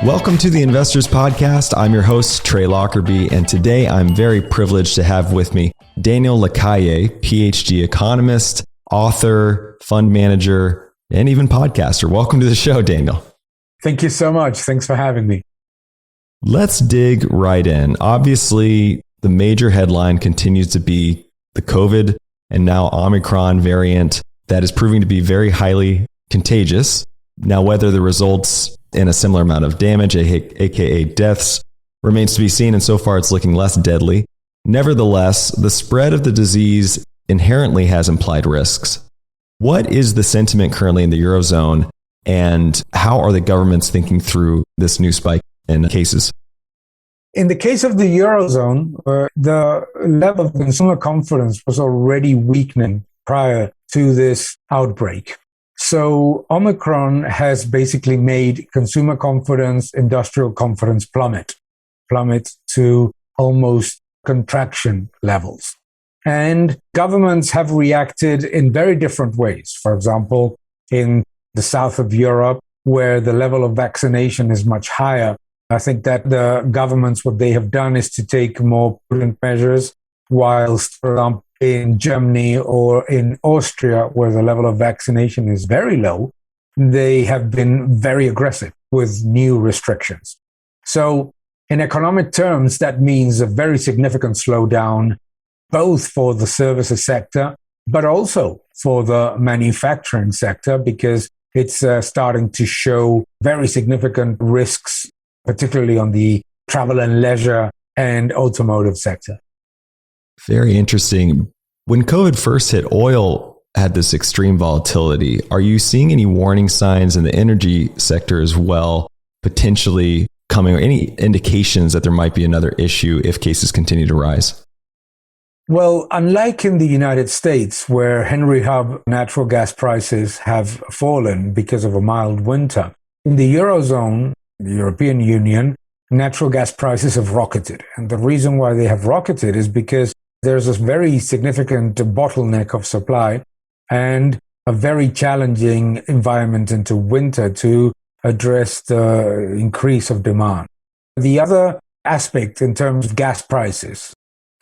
Welcome to the Investors Podcast. I'm your host, Trey Lockerbie, and today I'm very privileged to have with me Daniel LaCalle, PhD economist, author, fund manager, and even podcaster. Welcome to the show, Daniel. Thank you so much. Thanks for having me. Let's dig right in. Obviously, the major headline continues to be the COVID and now Omicron variant that is proving to be very highly contagious. Now, whether the results in a similar amount of damage, aka deaths, remains to be seen, and so far it's looking less deadly. Nevertheless, the spread of the disease inherently has implied risks. What is the sentiment currently in the Eurozone, and how are the governments thinking through this new spike in cases? In the case of the Eurozone, the level of consumer confidence was already weakening prior to this outbreak. So Omicron has basically made consumer confidence, industrial confidence plummet to almost contraction levels. And governments have reacted in very different ways. For example, in the south of Europe, where the level of vaccination is much higher, I think that the governments, what they have done is to take more prudent measures, whilst, for example, in Germany or in Austria, where the level of vaccination is very low, they have been very aggressive with new restrictions. So in economic terms, that means a very significant slowdown, both for the services sector, but also for the manufacturing sector, because it's starting to show very significant risks, particularly on the travel and leisure and automotive sector. Very interesting. When COVID first hit, oil had this extreme volatility. Are you seeing any warning signs in the energy sector as well, potentially coming, or any indications that there might be another issue if cases continue to rise? Well, unlike in the United States, where Henry Hub natural gas prices have fallen because of a mild winter, in the Eurozone, the European Union, natural gas prices have rocketed. And the reason why they have rocketed is because there's a very significant bottleneck of supply and a very challenging environment into winter to address the increase of demand. The other aspect in terms of gas prices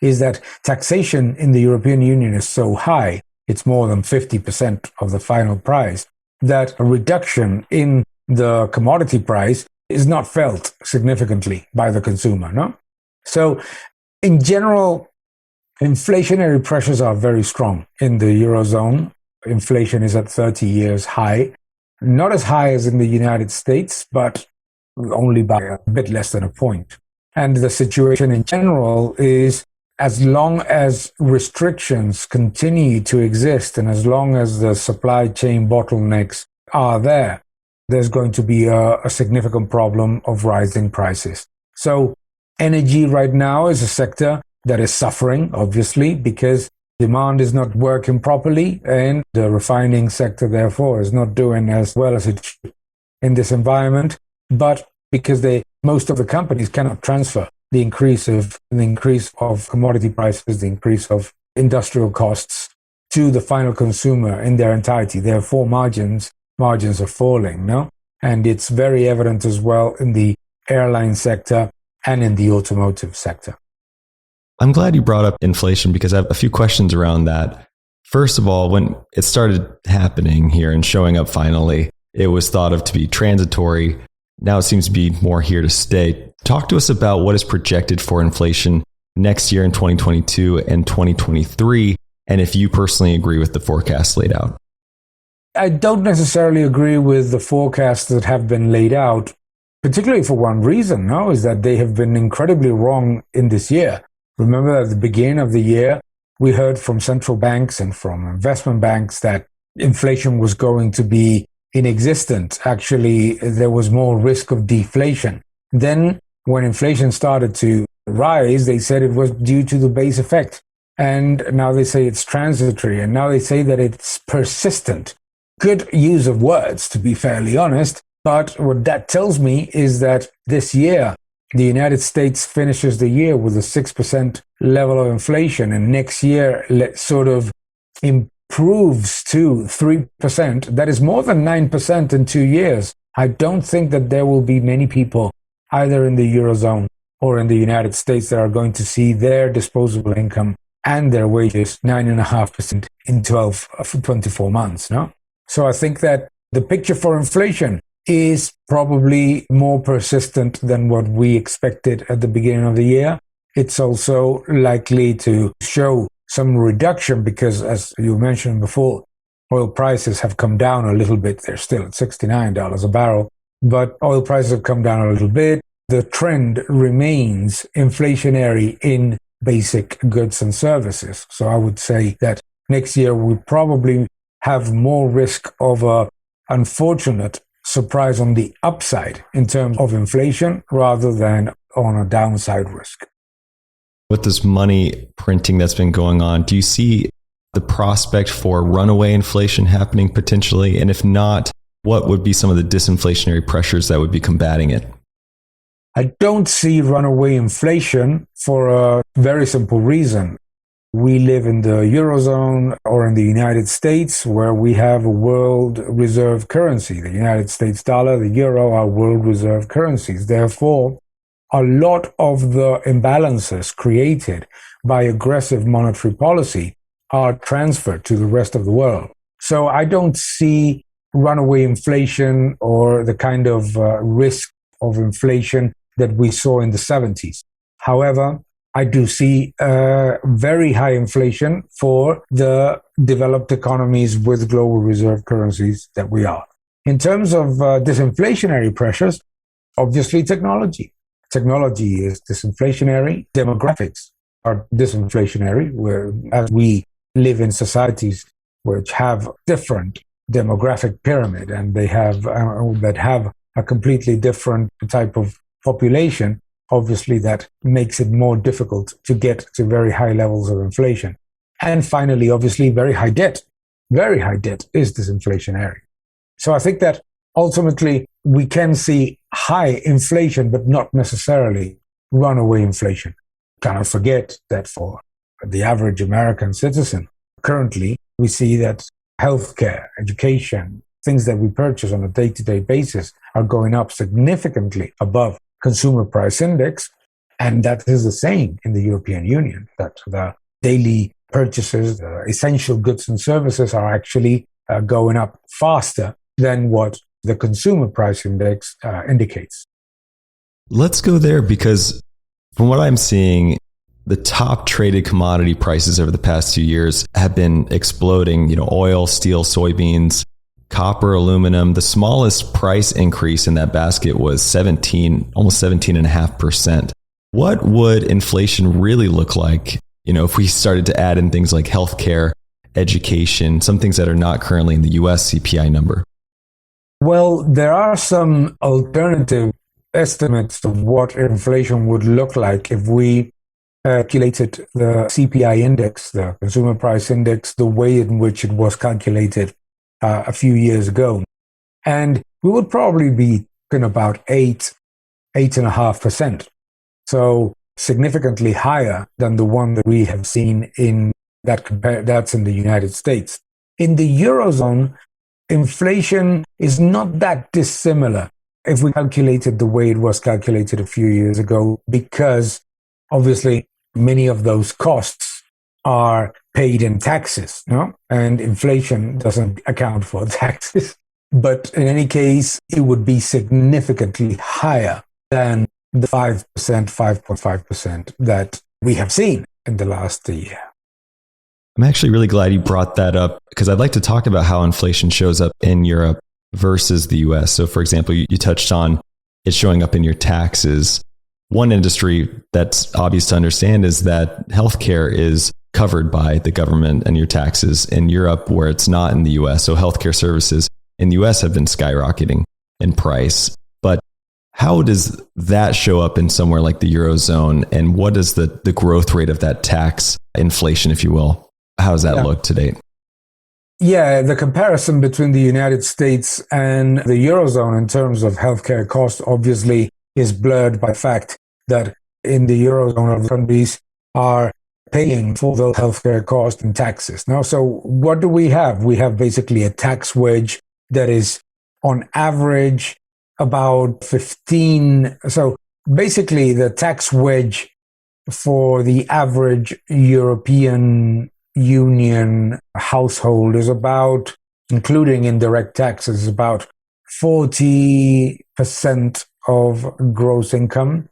is that taxation in the European Union is so high, it's more than 50% of the final price, that a reduction in the commodity price is not felt significantly by the consumer, no? So in general, inflationary pressures are very strong in the Eurozone. Inflation is at 30 years high, not as high as in the United States, but only by a bit less than a point. And the situation in general is, as long as restrictions continue to exist and as long as the supply chain bottlenecks are there, there's going to be a significant problem of rising prices. So energy right now is a sector that is suffering, obviously, because demand is not working properly and the refining sector, therefore, is not doing as well as it should in this environment. But because most of the companies cannot transfer the increase of commodity prices, the increase of industrial costs to the final consumer in their entirety, therefore margins are falling, no? And it's very evident as well in the airline sector and in the automotive sector. I'm glad you brought up inflation because I have a few questions around that. First of all, when it started happening here and showing up finally, it was thought of to be transitory. Now it seems to be more here to stay. Talk to us about what is projected for inflation next year in 2022 and 2023, and if you personally agree with the forecast laid out. I don't necessarily agree with the forecasts that have been laid out, particularly for one reason, no, is that they have been incredibly wrong in this year. Remember, at the beginning of the year, we heard from central banks and from investment banks that inflation was going to be inexistent. Actually, there was more risk of deflation. Then, when inflation started to rise, they said it was due to the base effect. And now they say it's transitory. And now they say that it's persistent. Good use of words, to be fairly honest. But what that tells me is that this year, the United States finishes the year with a 6% level of inflation, and next year sort of improves to 3%. That is more than 9% in 2 years. I don't think that there will be many people either in the Eurozone or in the United States that are going to see their disposable income and their wages 9.5% in 24 months. No? So I think that the picture for inflation is probably more persistent than what we expected at the beginning of the year. It's also likely to show some reduction because, as you mentioned before, oil prices have come down a little bit. They're still at $69 a barrel, but oil prices have come down a little bit. The trend remains inflationary in basic goods and services. So I would say that next year we probably have more risk of a unfortunate surprise on the upside in terms of inflation rather than on a downside risk. With this money printing that's been going on, do you see the prospect for runaway inflation happening potentially? And if not, what would be some of the disinflationary pressures that would be combating it? I don't see runaway inflation for a very simple reason. We live in the Eurozone or in the United States where we have a world reserve currency. The United States dollar, the euro are world reserve currencies. Therefore, a lot of the imbalances created by aggressive monetary policy are transferred to the rest of the world. So I don't see runaway inflation or the kind of risk of inflation that we saw in the 70s. However, I do see very high inflation for the developed economies with global reserve currencies that we are. In terms of disinflationary pressures, obviously technology. Technology is disinflationary. Demographics are disinflationary, as we live in societies which have different demographic pyramid and they have that have a completely different type of population. Obviously, that makes it more difficult to get to very high levels of inflation. And finally, obviously, very high debt. Very high debt is disinflationary. So I think that ultimately we can see high inflation, but not necessarily runaway inflation. Cannot forget that for the average American citizen, currently we see that healthcare, education, things that we purchase on a day-to-day basis are going up significantly above consumer price index. And that is the same in the European Union, that the daily purchases, the essential goods and services are actually going up faster than what the consumer price index indicates. Let's go there because from what I'm seeing, the top traded commodity prices over the past 2 years have been exploding. Oil, steel, soybeans, copper, aluminum. The smallest price increase in that basket was almost 17.5%. What would inflation really look like, if we started to add in things like healthcare, education, some things that are not currently in the US CPI number? Well, there are some alternative estimates of what inflation would look like if we calculated the CPI index, the consumer price index, the way in which it was calculated a few years ago. And we would probably be talking about 8.5%. So significantly higher than the one that we have seen that's in the United States. In the Eurozone, inflation is not that dissimilar if we calculated the way it was calculated a few years ago, because obviously many of those costs are paid in taxes, no? And inflation doesn't account for taxes. But in any case, it would be significantly higher than the 5%, 5.5% that we have seen in the last year. I'm actually really glad you brought that up because I'd like to talk about how inflation shows up in Europe versus the US. So for example, you touched on it showing up in your taxes. One industry that's obvious to understand is that healthcare is covered by the government and your taxes in Europe where it's not in the US. So healthcare services in the US have been skyrocketing in price. But how does that show up in somewhere like the Eurozone? And what is the growth rate of that tax inflation, if you will? How does that look to date? Yeah, the comparison between the United States and the Eurozone in terms of healthcare costs obviously is blurred by the fact that in the Eurozone, countries are paying for the healthcare cost and taxes. Now, so what do we have? We have basically a tax wedge that is on average about 15. So basically, the tax wedge for the average European Union household is about, including indirect taxes, about 40% of gross income,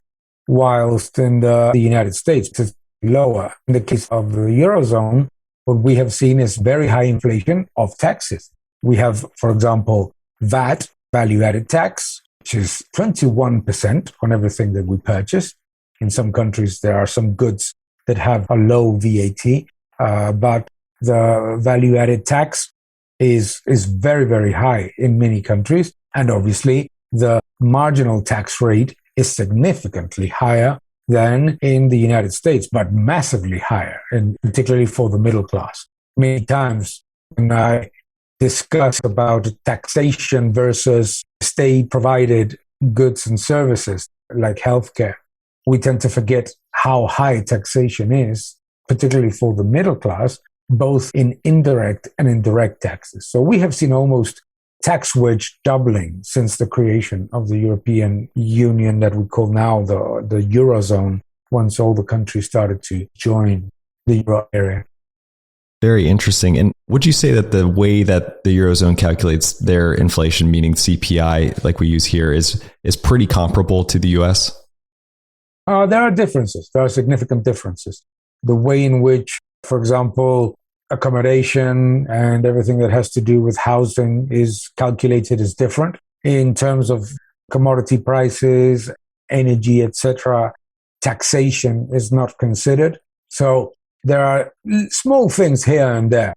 whilst in the United States it's lower. In the case of the Eurozone, what we have seen is very high inflation of taxes. We have, for example, VAT, value-added tax, which is 21% on everything that we purchase. In some countries, there are some goods that have a low VAT, but the value-added tax is very, very high in many countries. And obviously, the marginal tax rate is significantly higher than in the United States, but massively higher, and particularly for the middle class. Many times when I discuss about taxation versus state-provided goods and services like healthcare, we tend to forget how high taxation is, particularly for the middle class, both in indirect and indirect taxes. So we have seen almost tax wedge doubling since the creation of the European Union that we call now the Eurozone, once all the countries started to join the Euro area. Very interesting. And would you say that the way that the Eurozone calculates their inflation, meaning CPI, like we use here, is pretty comparable to the US? There are differences. There are significant differences. The way in which, for example, accommodation and everything that has to do with housing is calculated is different. In terms of commodity prices, energy, etc., taxation is not considered. So there are small things here and there.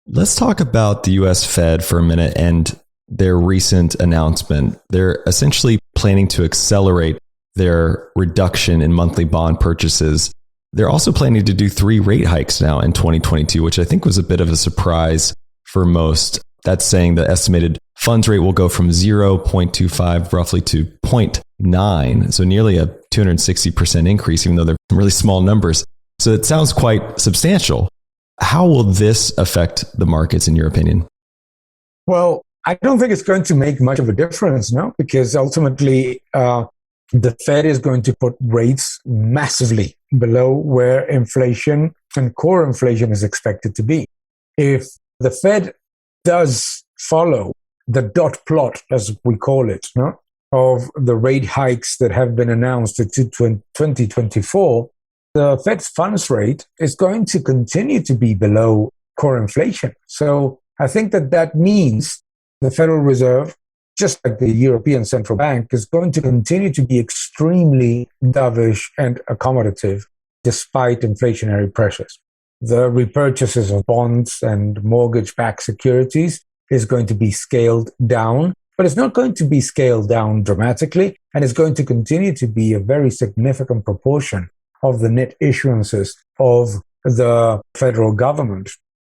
Let's talk about the US Fed for a minute and their recent announcement. They're essentially planning to accelerate their reduction in monthly bond purchases. They're also planning to do 3 rate hikes now in 2022, which I think was a bit of a surprise for most. That's saying the estimated funds rate will go from 0.25 roughly to 0.9. So nearly a 260% increase, even though they're really small numbers. So it sounds quite substantial. How will this affect the markets, in your opinion? Well, I don't think it's going to make much of a difference, no, because ultimately the Fed is going to put rates massively below where inflation and core inflation is expected to be. If the Fed does follow the dot plot, as we call it, no, of the rate hikes that have been announced to 2024, the Fed's funds rate is going to continue to be below core inflation. So I think that means the Federal Reserve, just like the European Central Bank, is going to continue to be extremely dovish and accommodative despite inflationary pressures. The repurchases of bonds and mortgage-backed securities is going to be scaled down, but it's not going to be scaled down dramatically, and it's going to continue to be a very significant proportion of the net issuances of the federal government.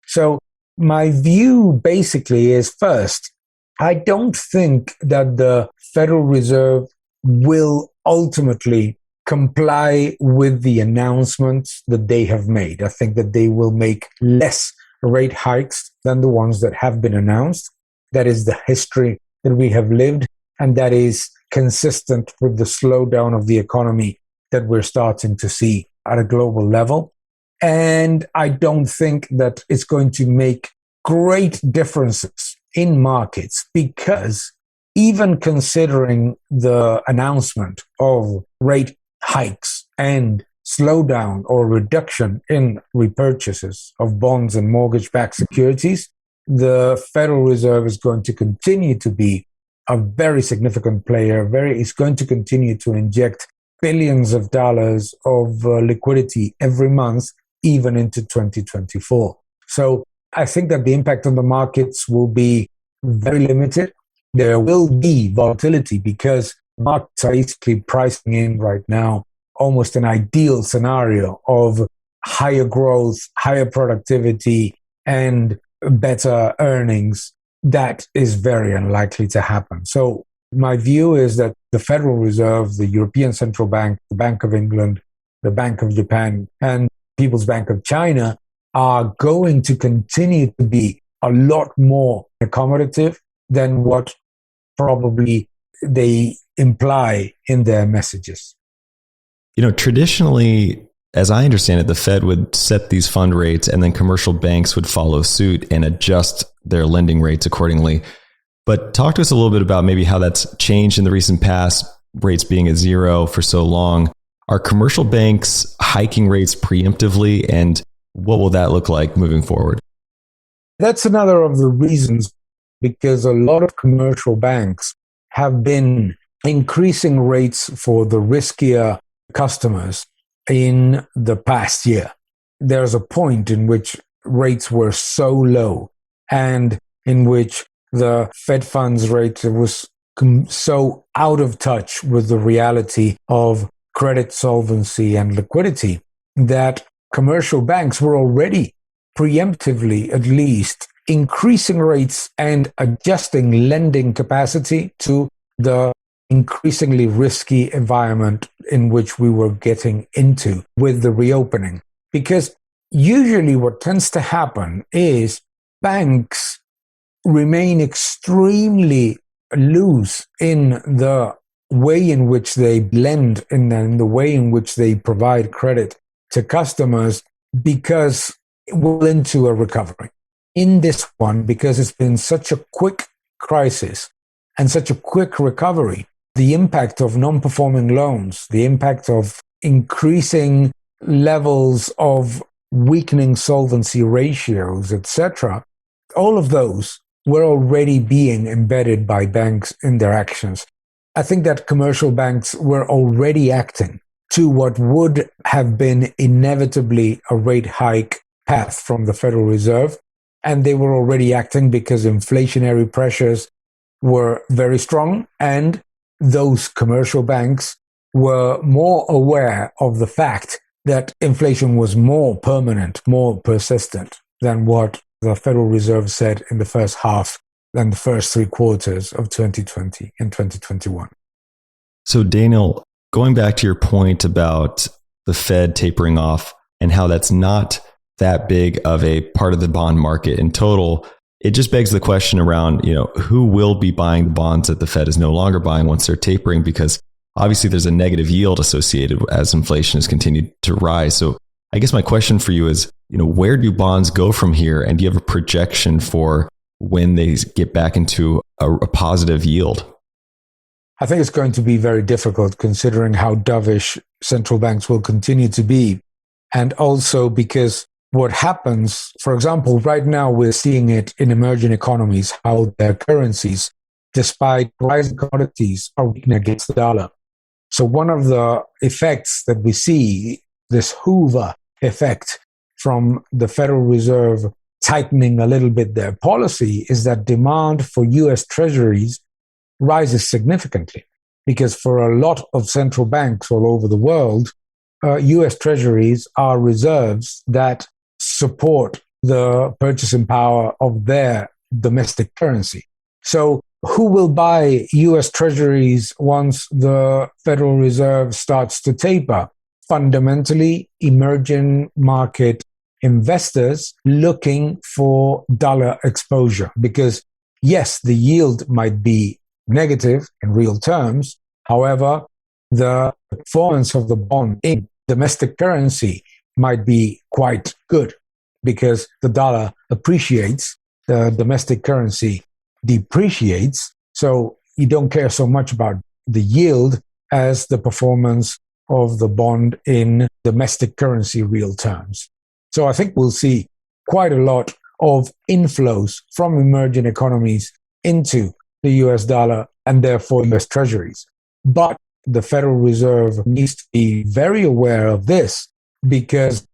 So my view basically is, first, I don't think that the Federal Reserve will ultimately comply with the announcements that they have made. I think that they will make less rate hikes than the ones that have been announced. That is the history that we have lived, and that is consistent with the slowdown of the economy that we're starting to see at a global level. And I don't think that it's going to make great differences in markets, because even considering the announcement of rate hikes and slowdown or reduction in repurchases of bonds and mortgage-backed securities, the Federal Reserve is going to continue to be a very significant player. It's going to continue to inject billions of dollars of liquidity every month, even into 2024. So I think that the impact on the markets will be very limited. There will be volatility because markets are basically pricing in right now almost an ideal scenario of higher growth, higher productivity, and better earnings. That is very unlikely to happen. So my view is that the Federal Reserve, the European Central Bank, the Bank of England, the Bank of Japan, and People's Bank of China are going to continue to be a lot more accommodative than what probably they imply in their messages. Traditionally, as I understand it, the Fed would set these fund rates and then commercial banks would follow suit and adjust their lending rates accordingly. But talk to us a little bit about maybe how that's changed in the recent past, rates being at zero for so long. Are commercial banks hiking rates preemptively, and what will that look like moving forward? That's another of the reasons, because a lot of commercial banks have been increasing rates for the riskier customers in the past year. There's a point in which rates were so low and in which the Fed funds rate was so out of touch with the reality of credit solvency and liquidity that commercial banks were already preemptively, at least, increasing rates and adjusting lending capacity to the increasingly risky environment in which we were getting into with the reopening. Because usually what tends to happen is banks remain extremely loose in the way in which they lend and in the way in which they provide credit to customers, because we're into a recovery. In this one, because it's been such a quick crisis and such a quick recovery, the impact of non-performing loans, the impact of increasing levels of weakening solvency ratios, etc., all of those were already being embedded by banks in their actions. I think that commercial banks were already acting to what would have been inevitably a rate hike path from the Federal Reserve, and they were already acting because inflationary pressures were very strong, and those commercial banks were more aware of the fact that inflation was more permanent, more persistent than what the Federal Reserve said in the first half and the first 3 quarters of 2020 and 2021. So Daniel, going back to your point about the Fed tapering off and how that's not that big of a part of the bond market in total, it just begs the question around, who will be buying the bonds that the Fed is no longer buying once they're tapering, because obviously there's a negative yield associated as inflation has continued to rise. So I guess my question for you is, where do bonds go from here? And do you have a projection for when they get back into a positive yield? I think it's going to be very difficult, considering how dovish central banks will continue to be. And also because what happens, for example, right now we're seeing it in emerging economies, how their currencies, despite rising commodities, are weakening against the dollar. So one of the effects that we see, this Hoover effect from the Federal Reserve tightening a little bit their policy, is that demand for US treasuries rises significantly. Because for a lot of central banks all over the world, US treasuries are reserves that support the purchasing power of their domestic currency. So who will buy US treasuries once the Federal Reserve starts to taper? Fundamentally, emerging market investors looking for dollar exposure. Because yes, the yield might be negative in real terms. However, the performance of the bond in domestic currency might be quite good, because the dollar appreciates, the domestic currency depreciates. So you don't care so much about the yield as the performance of the bond in domestic currency real terms. So I think we'll see quite a lot of inflows from emerging economies into the US dollar and therefore US treasuries. But the Federal Reserve needs to be very aware of this, because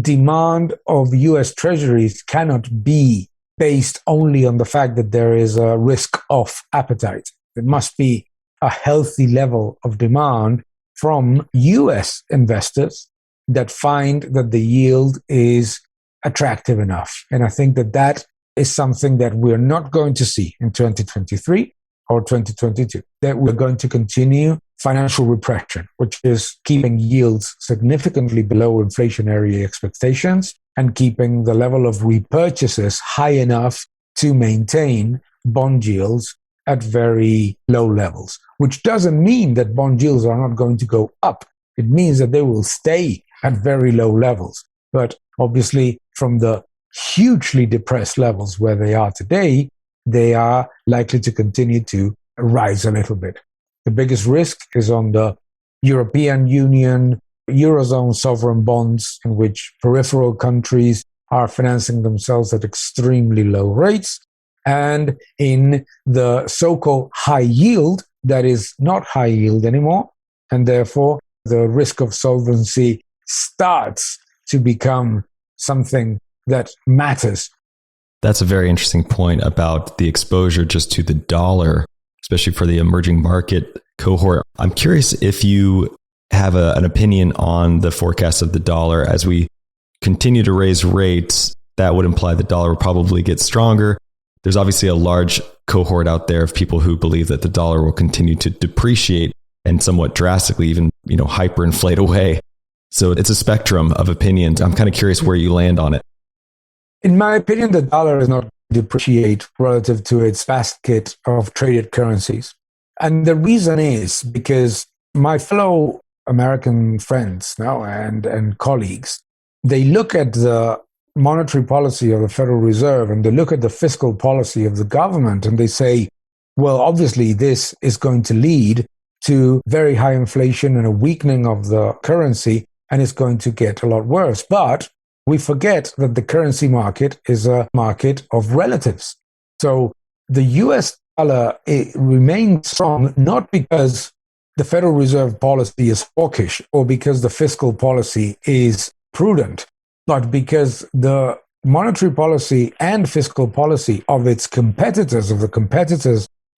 demand of US treasuries cannot be based only on the fact that there is a risk-off appetite. It must be a healthy level of demand from US investors that find that the yield is attractive enough. And I think that that is something that we're not going to see in 2023 or 2022, that we're going to continue financial repression, which is keeping yields significantly below inflationary expectations and keeping the level of repurchases high enough to maintain bond yields at very low levels, which doesn't mean that bond yields are not going to go up. It means that they will stay at very low levels. But obviously, from the hugely depressed levels where they are today, they are likely to continue to rise a little bit. The biggest risk is on the European Union, Eurozone sovereign bonds, in which peripheral countries are financing themselves at extremely low rates, and in the so-called high yield that is not high yield anymore, and therefore the risk of solvency starts to become something that matters. That's a very interesting point about the exposure just to the dollar, especially for the emerging market cohort. I'm curious if you have an opinion on the forecast of the dollar as we continue to raise rates. That would imply the dollar will probably get stronger. There's obviously a large cohort out there of people who believe that the dollar will continue to depreciate and somewhat drastically, even, hyperinflate away. So it's a spectrum of opinions. I'm kind of curious where you land on it. In my opinion, the dollar is not depreciate relative to its basket of traded currencies. And the reason is because my fellow American friends now and colleagues, they look at the monetary policy of the Federal Reserve and they look at the fiscal policy of the government and they say, well, obviously this is going to lead to very high inflation and a weakening of the currency, and it's going to get a lot worse. But we forget that the currency market is a market of relatives. So the US dollar, it remains strong, not because the Federal Reserve policy is hawkish or because the fiscal policy is prudent, but because the monetary policy and fiscal policy of its competitors,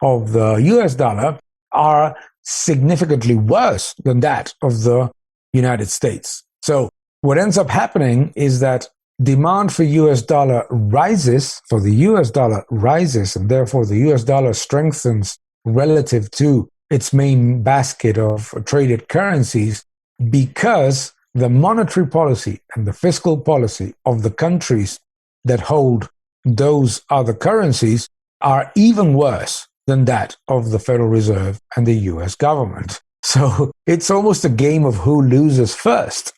of the US dollar, are significantly worse than that of the United States. So what ends up happening is that demand for US dollar rises, and therefore the US dollar strengthens relative to its main basket of traded currencies because the monetary policy and the fiscal policy of the countries that hold those other currencies are even worse than that of the Federal Reserve and the US government. So it's almost a game of who loses first.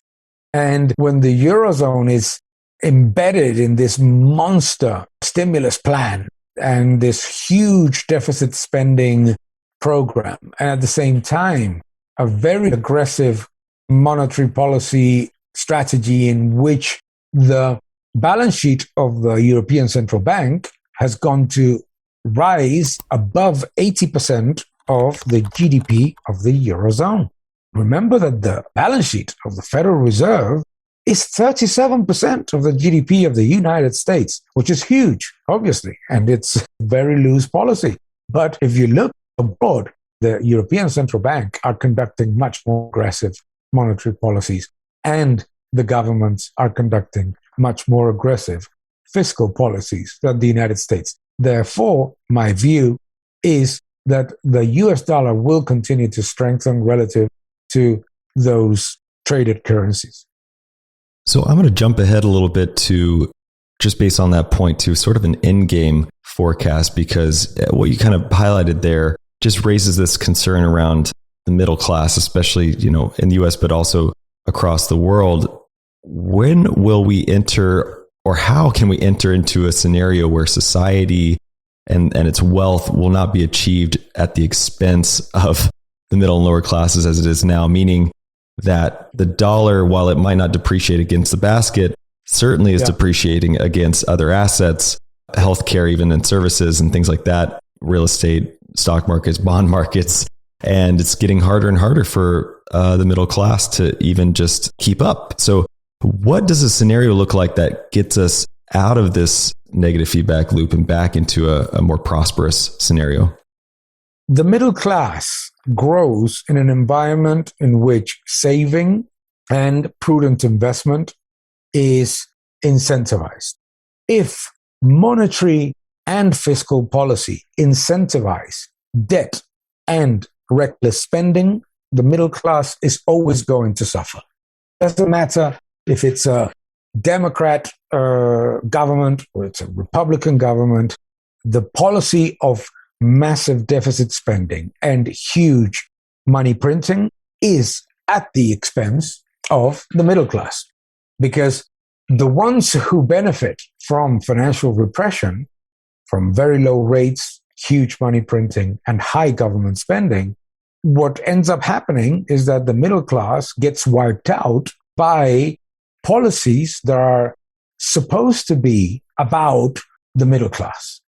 And when the Eurozone is embedded in this monster stimulus plan and this huge deficit spending program, and at the same time, a very aggressive monetary policy strategy in which the balance sheet of the European Central Bank has gone to rise above 80% of the GDP of the Eurozone. Remember that the balance sheet of the Federal Reserve is 37% of the GDP of the United States, which is huge, obviously, and it's very loose policy. But if you look abroad, the European Central Bank are conducting much more aggressive monetary policies, and the governments are conducting much more aggressive fiscal policies than the United States. Therefore, my view is that the US dollar will continue to strengthen relative to those traded currencies. So I'm going to jump ahead a little bit to, just based on that point, to sort of an in-game forecast, because what you kind of highlighted there just raises this concern around the middle class, especially, in the US, but also across the world. When will we enter, or how can we enter into a scenario where society and its wealth will not be achieved at the expense of the middle and lower classes as it is now, meaning that the dollar, while it might not depreciate against the basket, certainly is depreciating against other assets, healthcare, even, and services and things like that, real estate, stock markets, bond markets. And it's getting harder and harder for the middle class to even just keep up. So what does a scenario look like that gets us out of this negative feedback loop and back into a more prosperous scenario? The middle class grows in an environment in which saving and prudent investment is incentivized. If monetary and fiscal policy incentivize debt and reckless spending, the middle class is always going to suffer. Doesn't matter if it's a Democrat government or it's a Republican government, the policy of massive deficit spending and huge money printing is at the expense of the middle class. Because the ones who benefit from financial repression, from very low rates, huge money printing, and high government spending, what ends up happening is that the middle class gets wiped out by policies that are supposed to be about the middle class.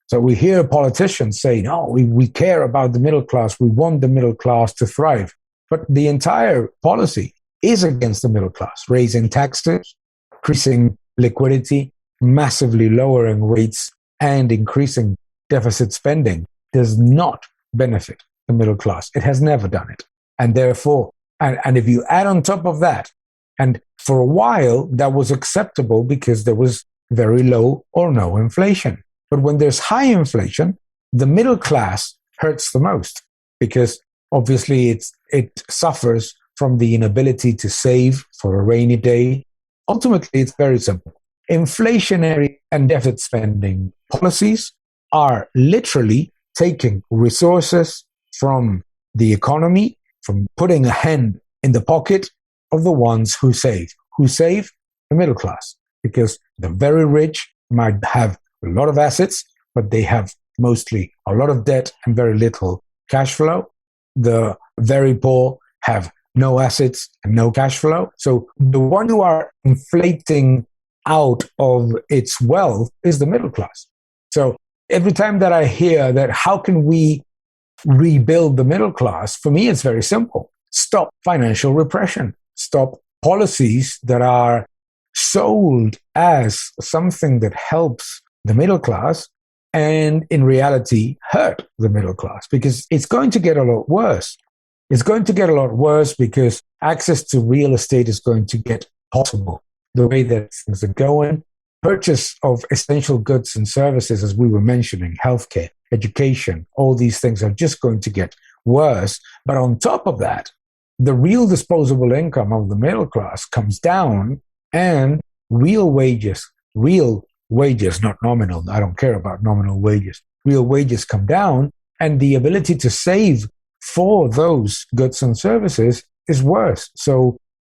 So we hear politicians say, no, we care about the middle class. We want the middle class to thrive. But the entire policy is against the middle class, raising taxes, increasing liquidity, massively lowering rates, and increasing deficit spending does not benefit the middle class. It has never done it. And therefore, and if you add on top of that, and for a while that was acceptable because there was very low or no inflation. But when there's high inflation, the middle class hurts the most because obviously it suffers from the inability to save for a rainy day. Ultimately, it's very simple. Inflationary and deficit spending policies are literally taking resources from the economy, from putting a hand in the pocket of the ones who save. Who save? The middle class. Because the very rich might have a lot of assets, but they have mostly a lot of debt and very little cash flow. The very poor have no assets and no cash flow. So the one who are inflating out of its wealth is the middle class. So every time that I hear that how can we rebuild the middle class, for me it's very simple. Stop financial repression. Stop policies that are sold as something that helps the middle class and in reality hurt the middle class, because it's going to get a lot worse. It's going to get a lot worse because access to real estate is going to get possible the way that things are going. Purchase of essential goods and services, as we were mentioning, healthcare, education, all these things are just going to get worse. But on top of that, the real disposable income of the middle class comes down, and real wages, not nominal, I don't care about nominal wages, real wages come down, and the ability to save for those goods and services is worse. So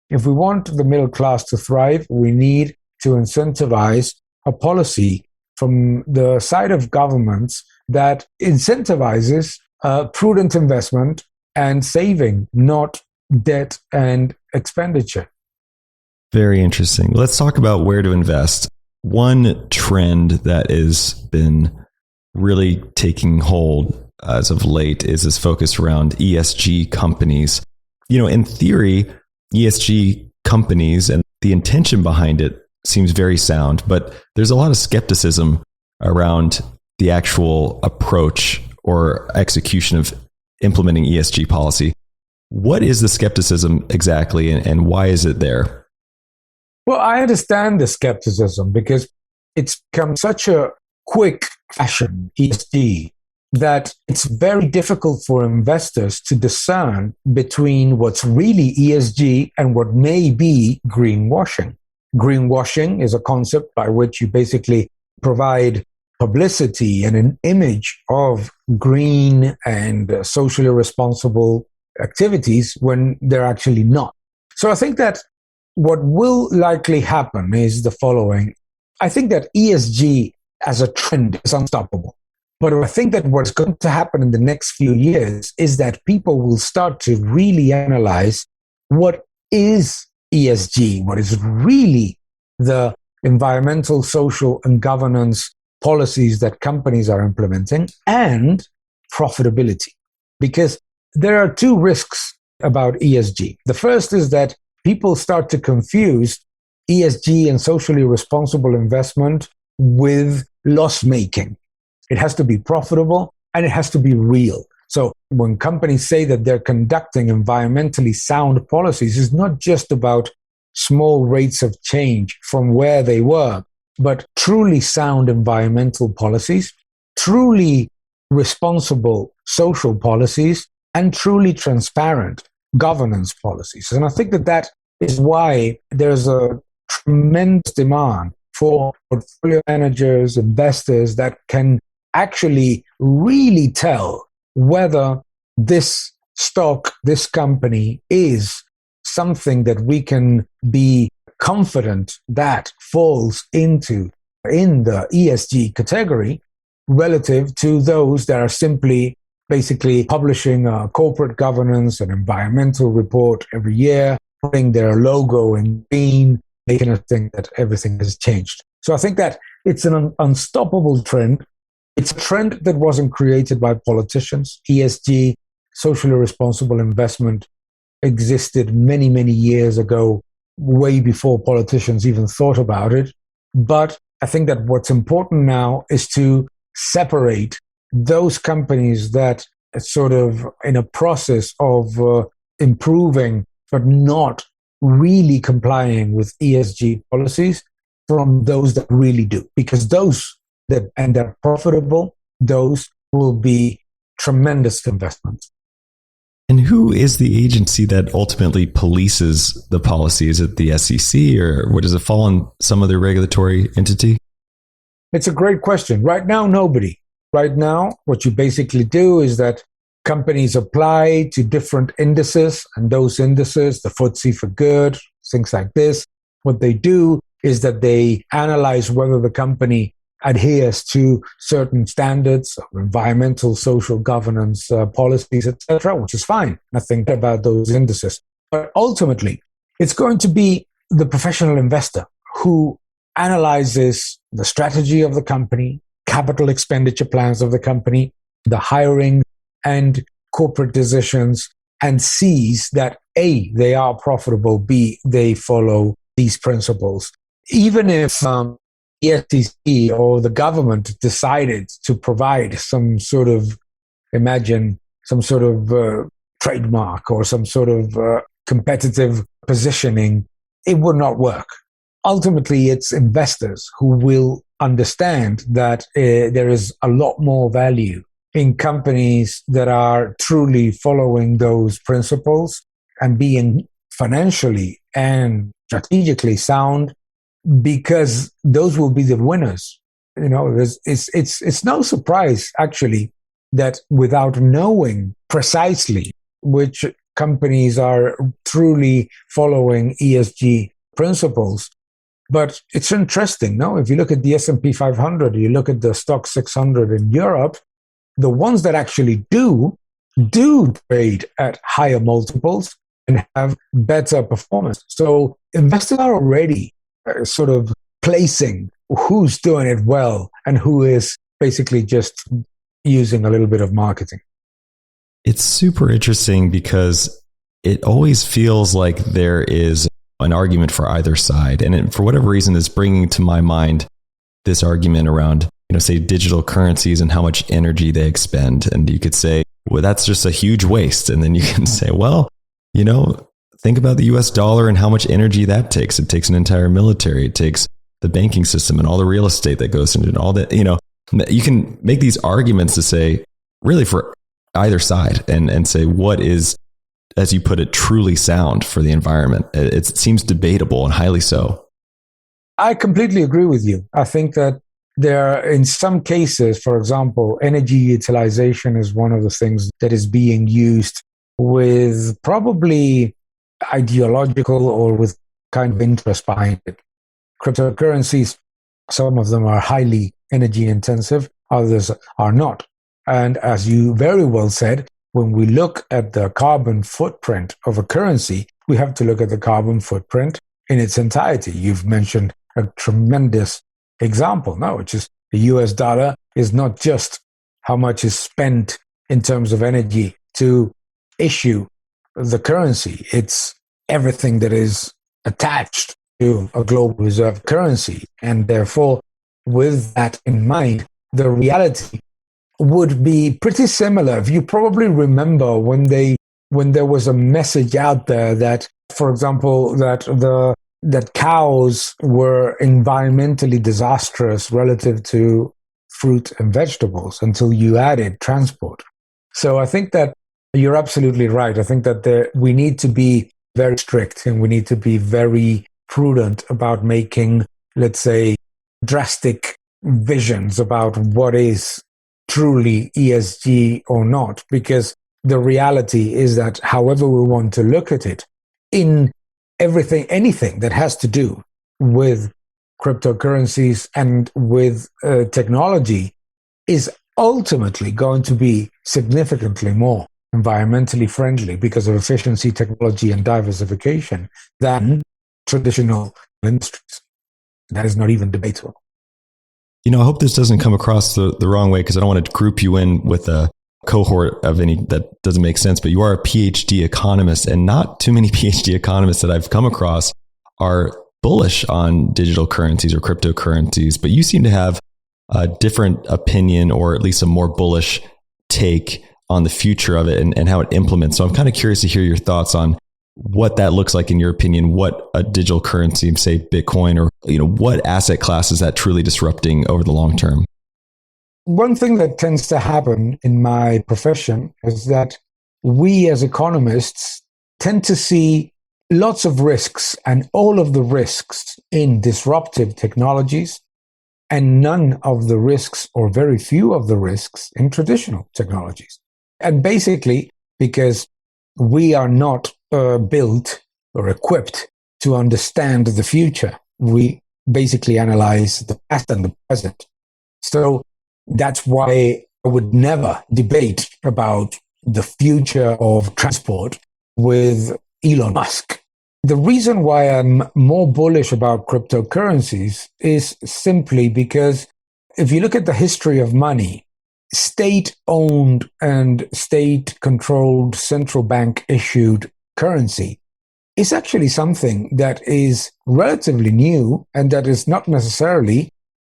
if we want the middle class to thrive, we need to incentivize a policy from the side of governments that incentivizes prudent investment and saving, not debt and expenditure. Very interesting. Let's talk about where to invest. One trend that has been really taking hold as of late is this focus around ESG companies. You know, in theory, ESG companies and the intention behind it seems very sound, but there's a lot of skepticism around the actual approach or execution of implementing ESG policy. What is the skepticism exactly, and why is it there? Well, I understand the skepticism because it's become such a quick fashion, ESG, that it's very difficult for investors to discern between what's really ESG and what may be greenwashing. Greenwashing is a concept by which you basically provide publicity and an image of green and socially responsible activities when they're actually not. So I think that what will likely happen is the following. I think that ESG as a trend is unstoppable. But I think that what's going to happen in the next few years is that people will start to really analyze what is ESG, what is really the environmental, social, and governance policies that companies are implementing, and profitability. Because there are two risks about ESG. The first is that people start to confuse ESG and socially responsible investment with loss-making. It has to be profitable and it has to be real. So when companies say that they're conducting environmentally sound policies, it's not just about small rates of change from where they were, but truly sound environmental policies, truly responsible social policies, and truly transparent governance policies. And I think that that is why there's a tremendous demand for portfolio managers, investors that can actually really tell whether this stock, this company is something that we can be confident that falls into in the ESG category relative to those that are simply basically publishing a corporate governance and environmental report every year, putting their logo in green, making us think that everything has changed. So I think that it's an unstoppable trend. It's a trend that wasn't created by politicians. ESG, socially responsible investment, existed many, many years ago, way before politicians even thought about it. But I think that what's important now is to separate those companies that are sort of in a process of improving, but not really complying with ESG policies from those that really do. Because those that, and they're profitable, those will be tremendous investments. And who is the agency that ultimately polices the policy? Is it the SEC, or what, does it fall on some other regulatory entity? It's a great question. Right now, nobody. Right now, what you basically do is that companies apply to different indices, and those indices, the FTSE for good, things like this, what they do is that they analyze whether the company adheres to certain standards of environmental, social governance policies, etc., which is fine. Nothing about those indices. But ultimately, it's going to be the professional investor who analyzes the strategy of the company, capital expenditure plans of the company, the hiring and corporate decisions, and sees that A, they are profitable, B, they follow these principles. Even if the SEC or the government decided to provide some sort of, imagine, some sort of trademark or some sort of competitive positioning, it would not work. Ultimately, it's investors who will understand that there is a lot more value in companies that are truly following those principles and being financially and strategically sound, because those will be the winners. You know, it's no surprise, actually, that without knowing precisely which companies are truly following ESG principles. But it's interesting, no? If you look at the S&P 500, you look at the stock 600 in Europe, the ones that actually do trade at higher multiples and have better performance. So investors are already sort of placing who's doing it well and who is basically just using a little bit of marketing. It's super interesting because it always feels like there is an argument for either side. And it, for whatever reason, is bringing to my mind this argument around, say digital currencies and how much energy they expend. And you could say, well, that's just a huge waste. And then you can say, well, think about the US dollar and how much energy that takes. It takes an entire military. It takes the banking system and all the real estate that goes into it, all that, you can make these arguments to say, really for either side, and say what is, as you put it, truly sound for the environment. It seems debatable and highly so. I completely agree with you. I think that there are, in some cases, for example, energy utilization is one of the things that is being used with probably ideological or with kind of interest behind it. Cryptocurrencies, some of them are highly energy intensive, others are not. And as you very well said, when we look at the carbon footprint of a currency, we have to look at the carbon footprint in its entirety. You've mentioned a tremendous example now, which is the US dollar is not just how much is spent in terms of energy to issue the currency. It's everything that is attached to a global reserve currency. And therefore, with that in mind, the reality would be pretty similar. If you probably remember when there was a message out there that, for example, that cows were environmentally disastrous relative to fruit and vegetables until you added transport. So I think that you're absolutely right. I think that we need to be very strict and we need to be very prudent about making, let's say, drastic visions about what is truly ESG or not, because the reality is that however we want to look at it, in anything that has to do with cryptocurrencies and with technology is ultimately going to be significantly more environmentally friendly because of efficiency, technology, and diversification than traditional industries. That is not even debatable. I hope this doesn't come across the wrong way, because I don't want to group you in with a cohort of any that doesn't make sense, but you are a PhD economist, and not too many PhD economists that I've come across are bullish on digital currencies or cryptocurrencies, but you seem to have a different opinion, or at least a more bullish take on the future of it and how it implements. So I'm kind of curious to hear your thoughts on what that looks like in your opinion, what a digital currency, say Bitcoin, or what asset class is that truly disrupting over the long term? One thing that tends to happen in my profession is that we as economists tend to see lots of risks, and all of the risks in disruptive technologies, and none of the risks, or very few of the risks, in traditional technologies. And basically, because we are not built or equipped to understand the future, we basically analyze the past and the present. So that's why I would never debate about the future of transport with Elon Musk. The reason why I'm more bullish about cryptocurrencies is simply because if you look at the history of money, state-owned and state-controlled central bank-issued currency is actually something that is relatively new and that is not necessarily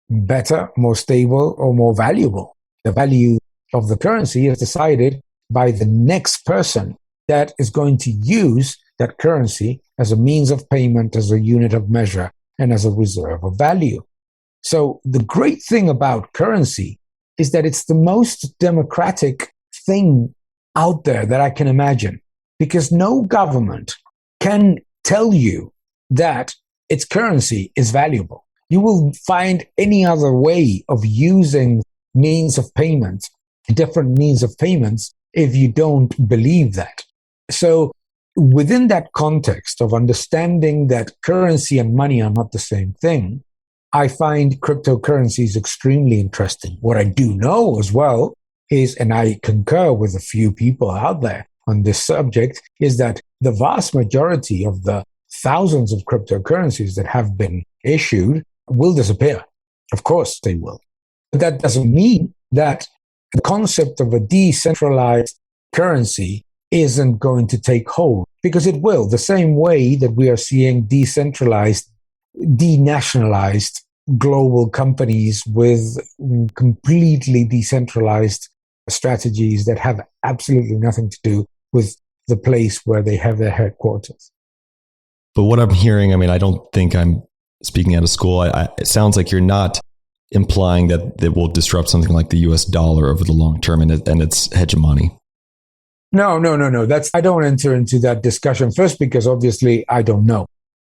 better, more stable, or more valuable. The value of the currency is decided by the next person that is going to use that currency as a means of payment, as a unit of measure, and as a reserve of value. So the great thing about currency is that it's the most democratic thing out there that I can imagine, because no government can tell you that its currency is valuable. You will find any other way of using means of payment, different means of payments, if you don't believe that. So within that context of understanding that currency and money are not the same thing, I find cryptocurrencies extremely interesting. What I do know as well is, and I concur with a few people out there on this subject, is that the vast majority of the thousands of cryptocurrencies that have been issued will disappear. Of course they will. But that doesn't mean that the concept of a decentralized currency isn't going to take hold, because it will, the same way that we are seeing decentralized, denationalized global companies with completely decentralized strategies that have absolutely nothing to do with the place where they have their headquarters. But what I'm hearing, I don't think I'm speaking out of school. It sounds like you're not implying that it will disrupt something like the US dollar over the long term and its hegemony. No. I don't enter into that discussion. First, because obviously I don't know.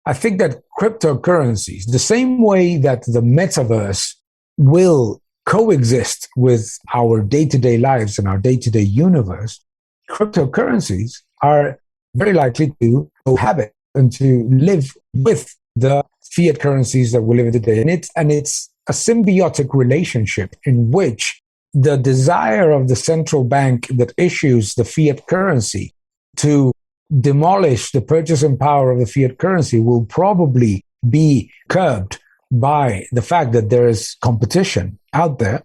I think that cryptocurrencies, the same way that the metaverse will coexist with our day-to-day lives and our day-to-day universe, cryptocurrencies are very likely to cohabit and to live with the fiat currencies that we live in today. And it's a symbiotic relationship in which the desire of the central bank that issues the fiat currency to demolish the purchasing power of the fiat currency will probably be curbed by the fact that there is competition out there,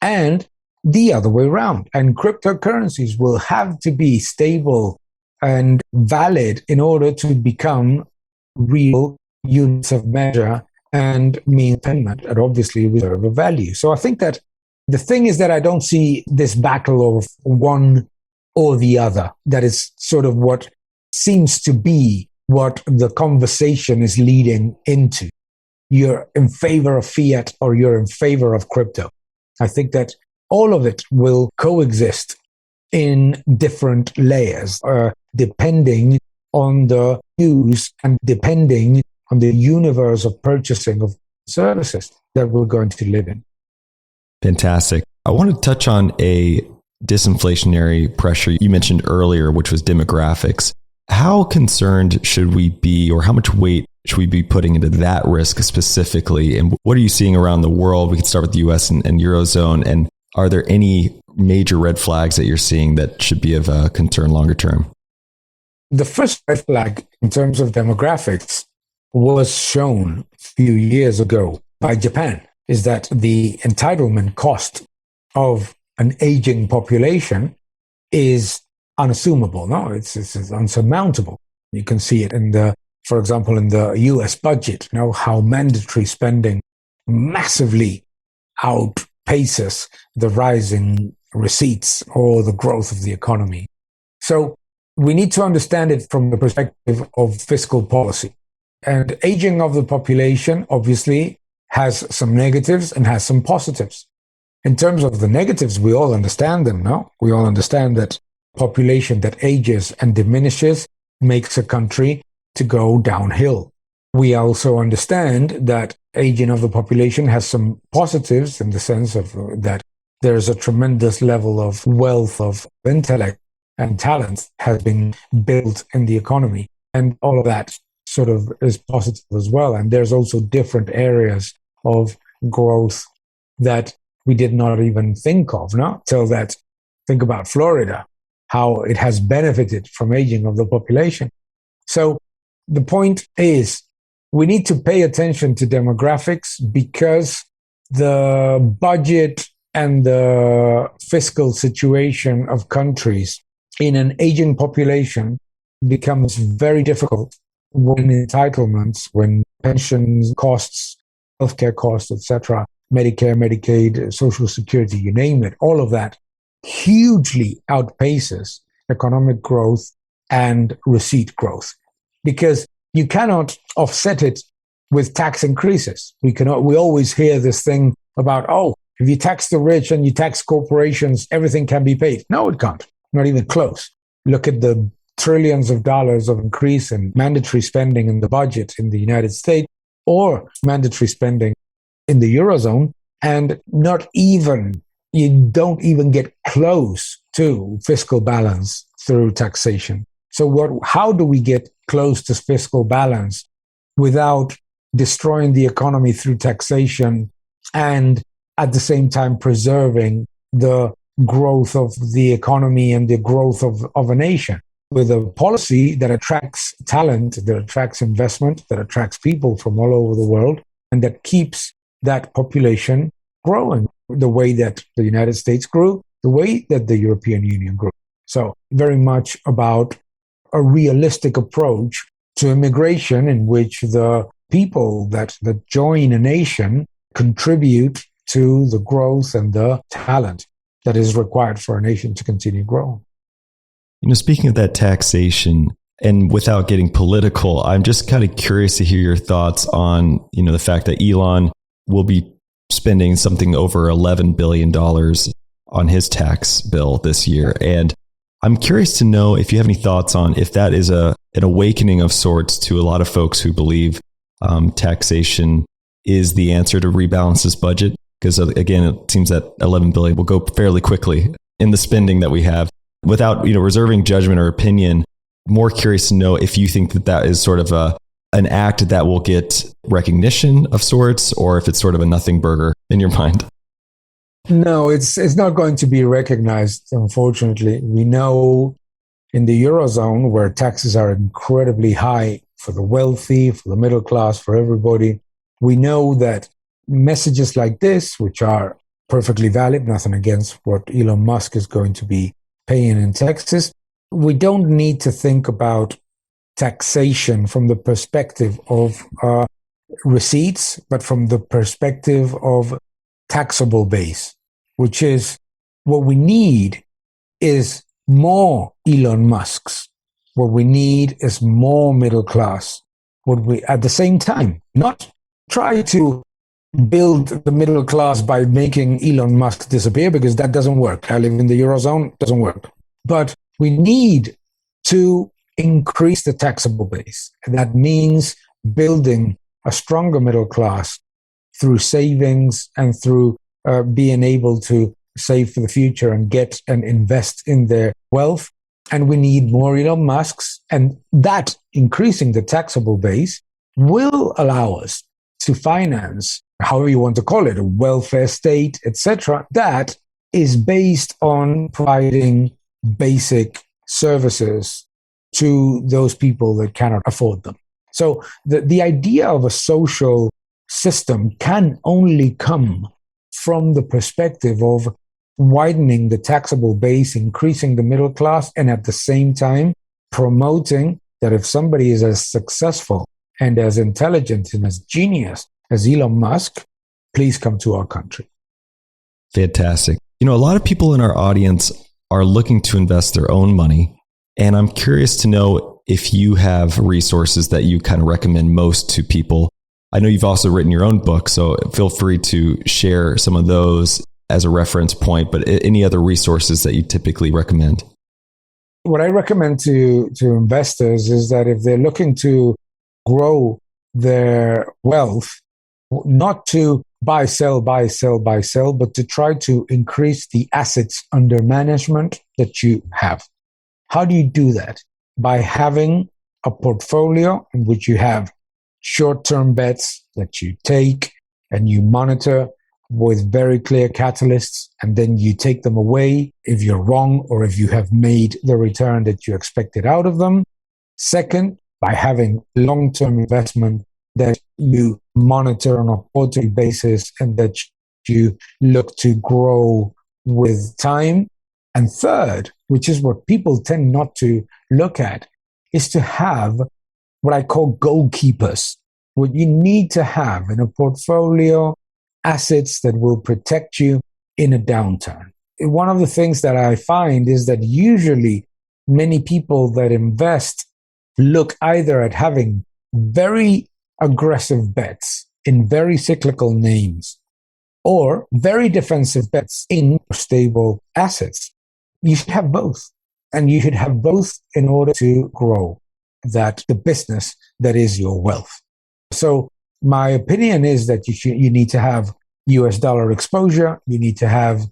and the other way around. And cryptocurrencies will have to be stable and valid in order to become real units of measure and mean payment, and obviously reserve of value. So I think that the thing is that I don't see this battle of one or the other. That is sort of what seems to be what the conversation is leading into. You're in favor of fiat or you're in favor of crypto. I think that all of it will coexist in different layers, depending on the use and depending on the universe of purchasing of services that we're going to live in. Fantastic. I want to touch on a disinflationary pressure you mentioned earlier, which was demographics. How concerned should we be, or how much weight should we be putting into that risk specifically? And what are you seeing around the world? We can start with the US and Eurozone. And are there any major red flags that you're seeing that should be of concern longer term? The first red flag in terms of demographics was shown a few years ago by Japan, is that the entitlement cost of an aging population is unassumable. No, it's unsurmountable. You can see it for example, in the US budget, how mandatory spending massively outpaces the rising receipts or the growth of the economy. So we need to understand it from the perspective of fiscal policy. And aging of the population obviously has some negatives and has some positives. In terms of the negatives, we all understand them, no? We all understand that population that ages and diminishes makes a country to go downhill. We also understand that aging of the population has some positives in the sense of that there's a tremendous level of wealth, of intellect and talent has been built in the economy. And all of that sort of is positive as well. And there's also different areas of growth that we did not even think of, no? Think about Florida, how it has benefited from aging of the population. So the point is, we need to pay attention to demographics because the budget and the fiscal situation of countries in an aging population becomes very difficult when entitlements, when pensions costs, healthcare costs, etc., Medicare, Medicaid, Social Security, you name it, all of that hugely outpaces economic growth and receipt growth, because you cannot offset it with tax increases. We always hear this thing about, if you tax the rich and you tax corporations, everything can be paid. No, it can't. Not even close. Look at the trillions of dollars of increase in mandatory spending in the budget in the United States or mandatory spending in the Eurozone, and you don't even get close to fiscal balance through taxation. So how do we get close to fiscal balance without destroying the economy through taxation and at the same time preserving the growth of the economy and the growth of a nation? With a policy that attracts talent, that attracts investment, that attracts people from all over the world, and that keeps that population growing the way that the United States grew, the way that the European Union grew. So very much about a realistic approach to immigration in which the people that join a nation contribute to the growth and the talent that is required for a nation to continue growing. Speaking of that taxation, and without getting political, I'm just kind of curious to hear your thoughts on, the fact that Elon will be spending something over $11 billion on his tax bill this year. And I'm curious to know if you have any thoughts on if that is an awakening of sorts to a lot of folks who believe taxation is the answer to rebalance this budget. Because again, it seems that $11 billion will go fairly quickly in the spending that we have. Without reserving judgment or opinion, more curious to know if you think that is sort of an act that will get recognition of sorts, or if it's sort of a nothing burger in your mind. No, it's not going to be recognized, unfortunately. We know in the Eurozone, where taxes are incredibly high for the wealthy, for the middle class, for everybody, we know that messages like this, which are perfectly valid, nothing against what Elon Musk is going to be paying in taxes, we don't need to think about taxation from the perspective of receipts, but from the perspective of taxable base, which is what we need is more Elon Musks. What we need is more middle class. At the same time, not try to build the middle class by making Elon Musk disappear, because that doesn't work. I live in the Eurozone, doesn't work. But we need to increase the taxable base. And that means building a stronger middle class through savings and through being able to save for the future and get and invest in their wealth. And we need more Elon Musks. And that increasing the taxable base will allow us to finance, however you want to call it, a welfare state, etc., that is based on providing basic services to those people that cannot afford them. So the idea of a social system can only come from the perspective of widening the taxable base, increasing the middle class, and at the same time promoting that if somebody is as successful and as intelligent and as genius as Elon Musk, please come to our country. Fantastic. A lot of people in our audience are looking to invest their own money. And I'm curious to know if you have resources that you kind of recommend most to people. I know you've also written your own book, so feel free to share some of those as a reference point, but any other resources that you typically recommend? What I recommend to investors is that if they're looking to grow their wealth, not to buy, sell, but to try to increase the assets under management that you have. How do you do that? By having a portfolio in which you have short-term bets that you take and you monitor with very clear catalysts, and then you take them away if you're wrong or if you have made the return that you expected out of them. Second, by having long-term investment that you monitor on a quarterly basis and that you look to grow with time. And third, which is what people tend not to look at, is to have what I call goalkeepers. What you need to have in a portfolio, assets that will protect you in a downturn. One of the things that I find is that usually many people that invest look either at having very aggressive bets in very cyclical names or very defensive bets in stable assets. You should have both. And you should have both in order to grow the business that is your wealth. So my opinion is that you need to have US dollar exposure, you need to have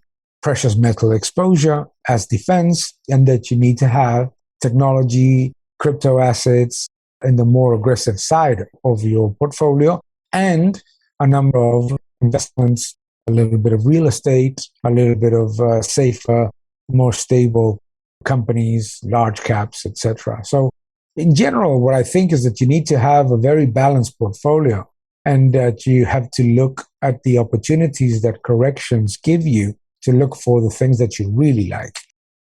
precious metal exposure as defense, and that you need to have technology, crypto assets, in the more aggressive side of your portfolio, and a number of investments, a little bit of real estate, a little bit of safer, more stable companies, large caps, etc. So in general, what I think is that you need to have a very balanced portfolio and that you have to look at the opportunities that corrections give you to look for the things that you really like.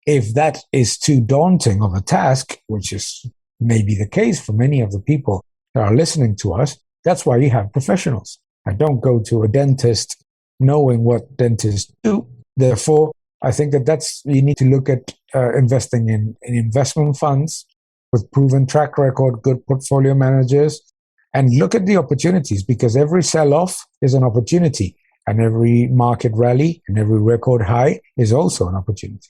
If that is too daunting of a task, which is maybe the case for many of the people that are listening to us, that's why you have professionals. I don't go to a dentist knowing what dentists do. Therefore, I think you need to look at investing in investment funds with proven track record, good portfolio managers, and look at the opportunities, because every sell-off is an opportunity, and every market rally and every record high is also an opportunity.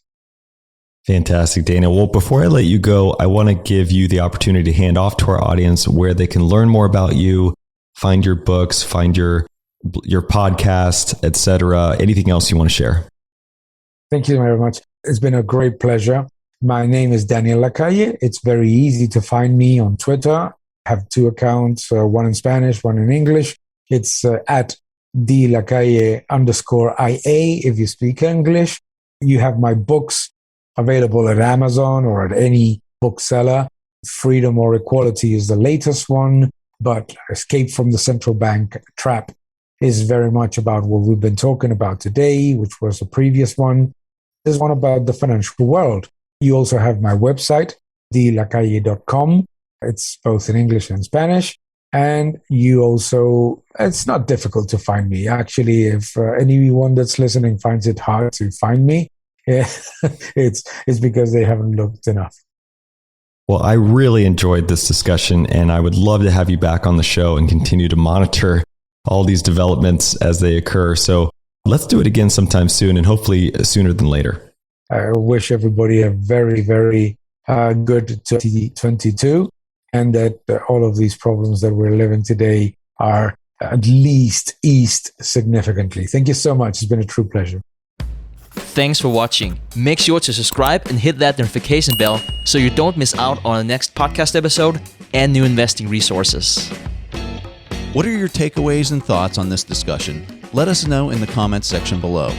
Fantastic, Dana. Well, before I let you go, I want to give you the opportunity to hand off to our audience where they can learn more about you, find your books, find your podcast, etc. Anything else you want to share? Thank you very much. It's been a great pleasure. My name is Daniel LaCalle. It's very easy to find me on Twitter. I have 2 accounts, one in Spanish, one in English. It's at @DLaCalle_IA if you speak English. You have my books available at Amazon or at any bookseller. Freedom or Equality is the latest one, but Escape from the Central Bank Trap is very much about what we've been talking about today, which was the previous one. There's one about the financial world. You also have my website, dlacalle.com. It's both in English and Spanish. And you also, it's not difficult to find me. Actually, if anyone that's listening finds it hard to find me, it's because they haven't looked enough. Well, I really enjoyed this discussion, and I would love to have you back on the show and continue to monitor all these developments as they occur. So let's do it again sometime soon, and hopefully sooner than later. I wish everybody a very, very good 2022, and that all of these problems that we're living today are at least eased significantly. Thank you so much. It's been a true pleasure. Thanks for watching. Make sure to subscribe and hit that notification bell so you don't miss out on the next podcast episode and new investing resources. What are your takeaways and thoughts on this discussion? Let us know in the comments section below.